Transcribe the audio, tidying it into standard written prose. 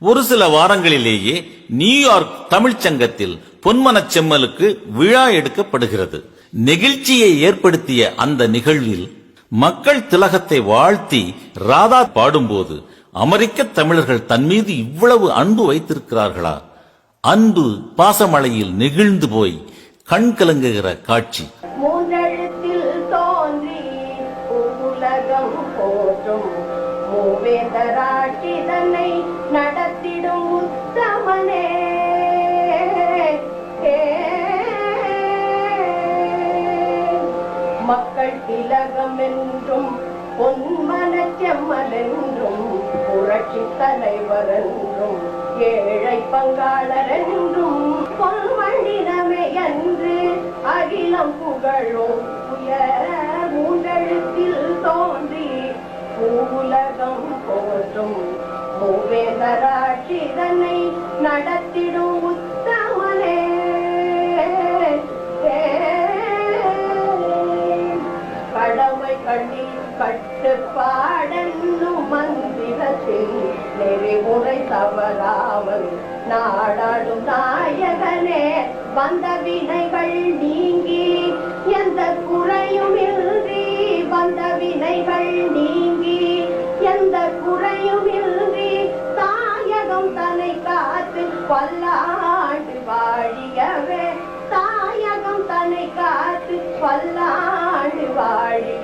ஒரு சில வாரங்களிலேயே நியூயார்க் தமிழ்ச்சங்கத்தில் பொன்மனச் செம்மலுக்கு விழா எடுக்கப்படுகிறது. நெகிழ்ச்சியை ஏற்படுத்திய அந்த நிகழ்வில் மக்கள் திலகத்தை வாழ்த்தி ராதா பாடும்போது அமெரிக்க தமிழர்கள் தன் மீது இவ்வளவு அன்பு வைத்திருக்கிறார்களா? அன்பு பாசமழையில் நெகிழ்ந்து போய் கண் கலங்குகிற காட்சி. மூன்றெழுத்தில் தோன்றி உலகம் போற்றும் மூவேந்தராட்சி தன்னை நடத்திடும் உத்தமனே, மக்கள் திலகம் என்றும் பொன்மனச் செம்மல் என்றும் புரட்சி தலைவர் என்றும் ஏழை பங்காளர் என்றும் பொன்மணினமே என்று அகிலம் புகழும் உயர் மூன்றெழுத்தில் தோன்றி பூவுலகம் போற்றும் மூவேந்தராட்சி தன்னை நடத்திடும் உத்தமனே. கடமை கண்ணி கட்டுப்பாடென்னும் மந்திரத்தில் நெறிமுறை தவறாமல் நாடாடும் நாயகனே, வந்த வினைகள் நீங்கி எந்த குறையும் இன்றி, வந்த வினைகள் நீங்கி எந்த குறையும் இன்றி தாயகம் தன்னை காத்து பல்லாண்டு வாழியவே, தாயகம் தன்னை காத்து பல்லாண்டு வாழிய